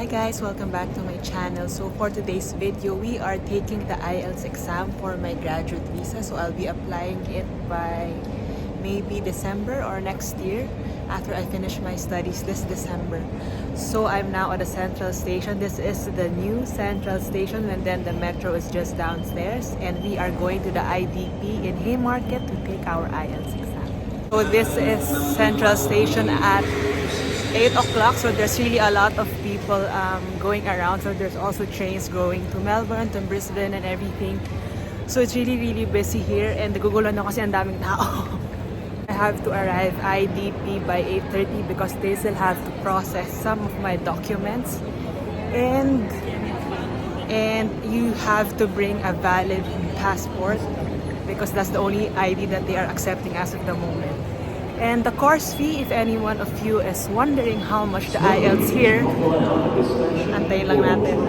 Hi guys, welcome back to my channel. So for today's video, we are taking the IELTS exam for my graduate visa. So I'll be applying it by maybe December or next year after I finish my studies this December. So I'm now at the central station. This is the new central station, and then the metro is just downstairs, and we are going to the IDP in Haymarket to take our IELTS exam. So this is central station at 8 o'clock, so there's really a lot of people going around. So there's also trains going to Melbourne, to Brisbane and everything. So it's really busy here, and nagugulo na kasi ang daming tao. I have to arrive IDP by 8:30 because they still have to process some of my documents, and you have to bring a valid passport because that's the only ID that they are accepting as of the moment. And the course fee, if any one of you is wondering how much the IELTS here, antayin lang natin.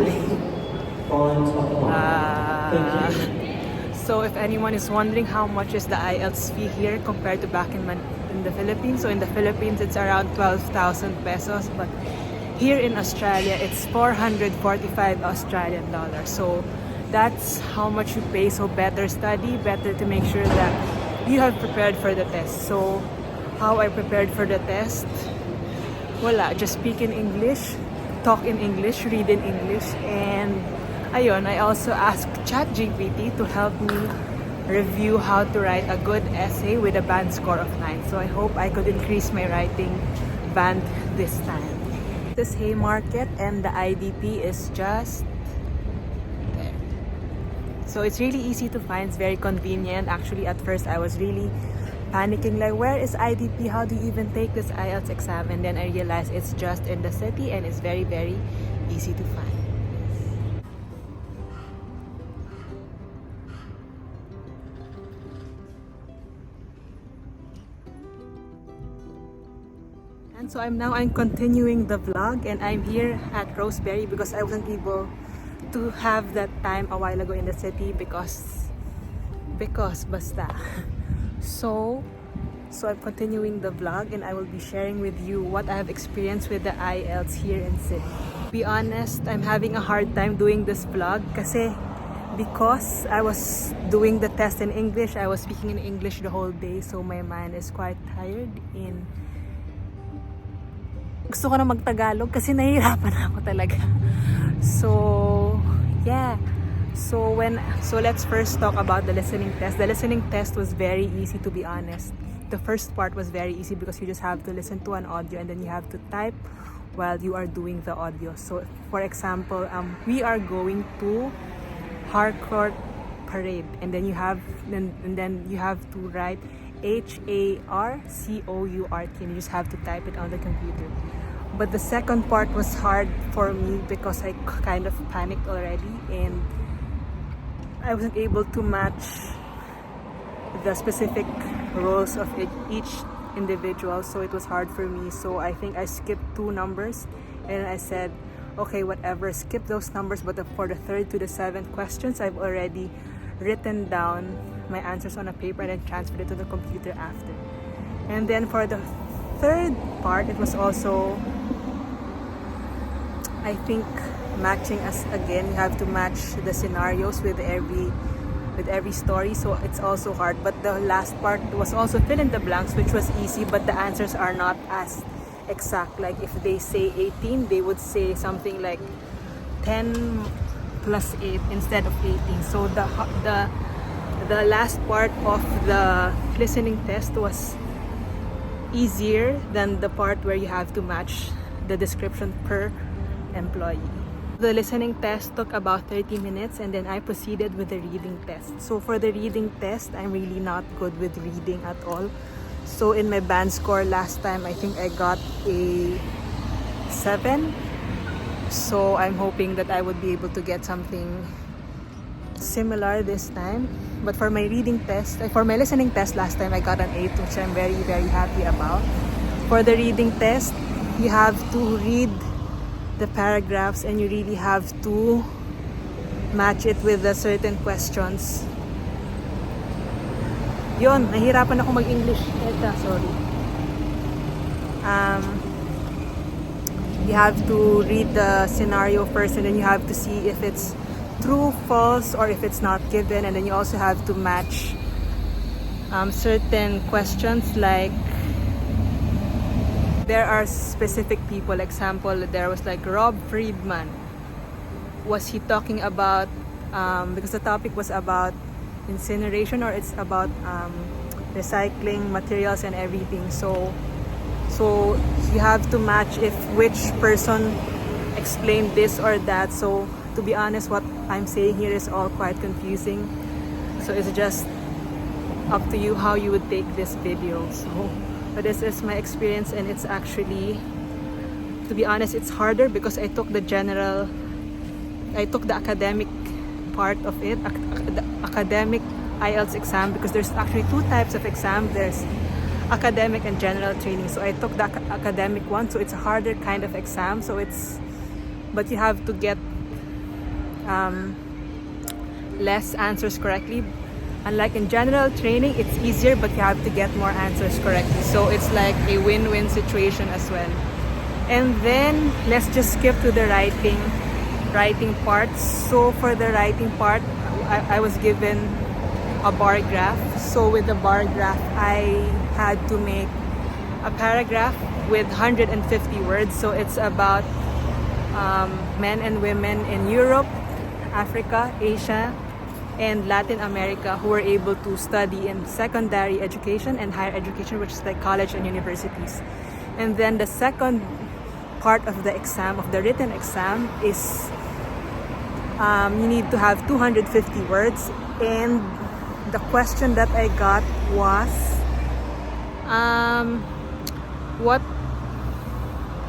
So if anyone is wondering how much is the IELTS fee here compared to back in the Philippines, so in the Philippines it's around 12,000 pesos, but here in Australia it's 445 Australian dollars. So that's how much you pay. So better study, better to make sure that you have prepared for the test. So how I prepared for the test? Wala, just speak in English, talk in English, read in English, and ayun, I also asked ChatGPT to help me review how to write a good essay with a band score of 9. So I hope I could increase my writing band this time. This Haymarket, and the IDP is just there. So it's really easy to find, it's very convenient. Actually, at first I was really panicking, like, where is IDP? How do you even take this IELTS exam? And then I realized it's just in the city, and it's very easy to find. And so I'm continuing the vlog, and I'm here at Roseberry because I wasn't able to have that time a while ago in the city because basta. So I'm continuing the vlog, and I will be sharing with you what I have experienced with the IELTS here in Sydney. To be honest, I'm having a hard time doing this vlog because I was doing the test in English. I was speaking in English the whole day, so my mind is quite tired. Gusto ko na mag-Tagalog kasi nahihirapan ako talaga. So yeah. So let's first talk about the listening test. The listening test was very easy, to be honest. The first part was very easy because you just have to listen to an audio, and then you have to type while you are doing the audio. So for example, we are going to Harcourt Parade, and then you have to write HARCOURT, and you just have to type it on the computer. But the second part was hard for me because I kind of panicked already, and I wasn't able to match the specific roles of each individual, so it was hard for me. So I think I skipped 2 numbers, and I said, okay, whatever, skip those numbers, but for the 3rd to the 7th questions, I've already written down my answers on a paper and then transferred it to the computer after. And then for the 3rd part, it was also, I think, matching us again. You have to match the scenarios with every story, so it's also hard. But the last part was also fill in the blanks, which was easy, but the answers are not as exact. Like if they say 18, they would say something like 10 plus 8 instead of 18. So the last part of the listening test was easier than the part where you have to match the description per employee. The listening test took about 30 minutes, and then I proceeded with the reading test. So for the reading test, I'm really not good with reading at all. So in my band score last time, I think I got a 7. So I'm hoping that I would be able to get something similar this time. But for my reading test, for my listening test last time, I got an 8, which I'm very happy about. For the reading test, you have to read the paragraphs, and you really have to match it with the certain questions. Yun, nahirapan ako mag-English. Sorry. You have to read the scenario first, and then you have to see if it's true, false, or if it's not given. And then you also have to match certain questions, like there are specific people. Example, there was like Rob Friedman. Was he talking about, because the topic was about incineration, or it's about recycling materials and everything. So you have to match if which person explained this or that. So to be honest, what I'm saying here is all quite confusing. So it's just up to you how you would take this video. So, but this is my experience, and it's actually, to be honest, it's harder because I took the academic part of it, the academic IELTS exam, because there's actually two types of exam. There's academic and general training. So I took the academic one, so it's a harder kind of exam. So but you have to get less answers correctly. Unlike in general training, it's easier, but you have to get more answers correctly. So it's like a win-win situation as well. And then let's just skip to the writing part. So for the writing part, I was given a bar graph. So with the bar graph, I had to make a paragraph with 150 words. So it's about men and women in Europe, Africa, Asia, and Latin America who were able to study in secondary education and higher education, which is like college and universities. And then the second part of the exam, of the written exam, is you need to have 250 words. And the question that I got was,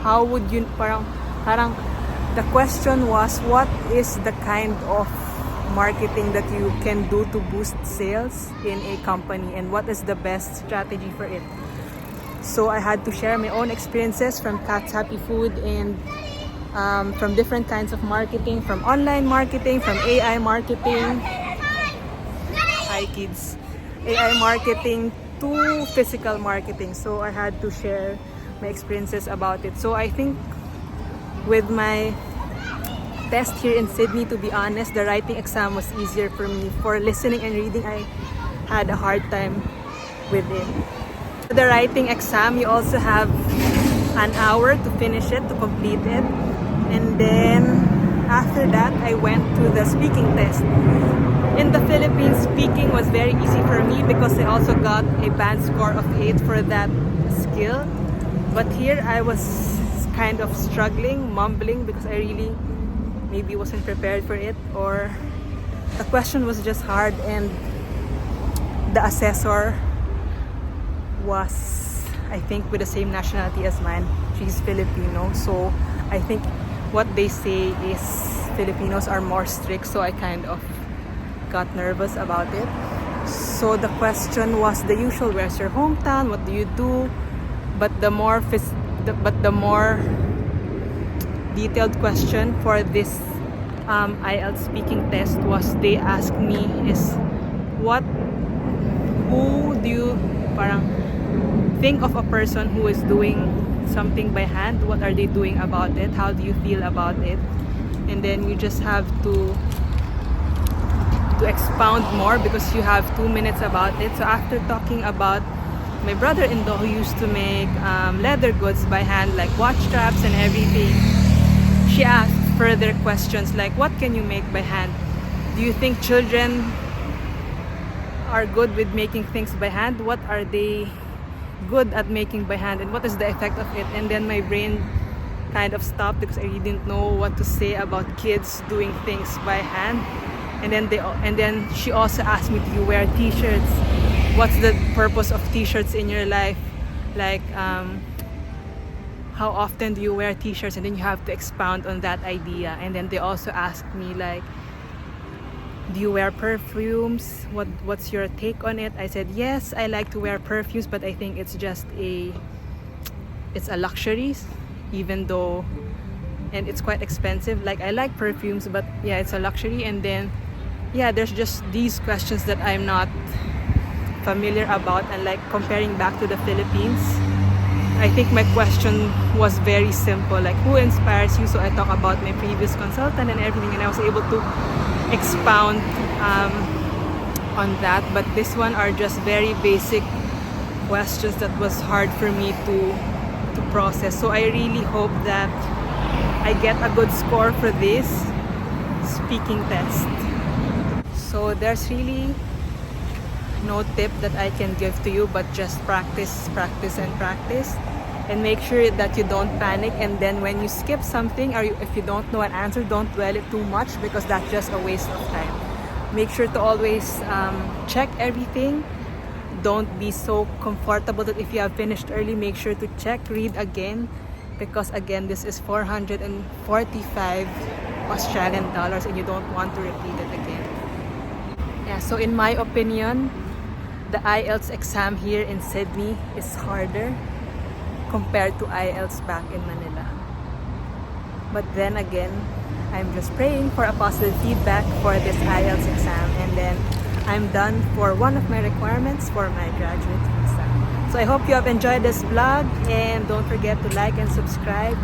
how would you, parang the question was, what is the kind of marketing that you can do to boost sales in a company, and what is the best strategy for it? So I had to share my own experiences from Cat's Happy Food, and from different kinds of marketing, from online marketing, from AI marketing, hi kids, AI marketing to physical marketing. So I had to share my experiences about it. So I think with my test here in Sydney, to be honest, the writing exam was easier for me. For listening and reading, I had a hard time with it. For the writing exam, you also have an hour to finish it, to complete it. And then after that, I went to the speaking test. In the Philippines, speaking was very easy for me because I also got a band score of 8 for that skill. But here I was kind of struggling, mumbling, because I really maybe wasn't prepared for it, or the question was just hard, and the assessor was, I think, with the same nationality as mine. She's Filipino, so I think what they say is Filipinos are more strict, so I kind of got nervous about it. So the question was the usual, where's your hometown, what do you do? But the more detailed question for this IELTS speaking test was, they asked me is, who do you think of a person who is doing something by hand? What are they doing about it? How do you feel about it? And then you just have to expound more because you have 2 minutes about it. So after talking about my brother-in-law who used to make leather goods by hand, like watch straps and everything, she asked further questions like, what can you make by hand? Do you think children are good with making things by hand? What are they good at making by hand, and what is the effect of it? And then my brain kind of stopped because I really didn't know what to say about kids doing things by hand. And then she also asked me, do you wear t-shirts? What's the purpose of t-shirts in your life? Like how often do you wear t-shirts? And then you have to expound on that idea. And then they also asked me like, do you wear perfumes? What's your take on it? I said, yes, I like to wear perfumes, but I think it's a luxury, even though, and it's quite expensive. Like, I like perfumes, but yeah, it's a luxury. And then, yeah, there's just these questions that I'm not familiar about, and like comparing back to the Philippines. I think my question was very simple, like who inspires you? So I talk about my previous consultant and everything, and I was able to expound on that. But this one are just very basic questions that was hard for me to process. So I really hope that I get a good score for this speaking test. So there's really no tip that I can give to you, but just practice, practice, and practice, and make sure that you don't panic. And then when you skip something, or if you don't know an answer, don't dwell it too much, because that's just a waste of time. Make sure to always check everything. Don't be so comfortable that if you have finished early, make sure to check, read again, because again, this is 445 Australian dollars, and you don't want to repeat it again. Yeah, so in my opinion, the IELTS exam here in Sydney is harder compared to IELTS back in Manila. But then again, I'm just praying for a positive feedback for this IELTS exam, and then I'm done for one of my requirements for my graduate visa. So I hope you have enjoyed this vlog, and don't forget to like and subscribe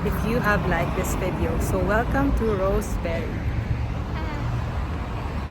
if you have liked this video. So welcome to Roseberry.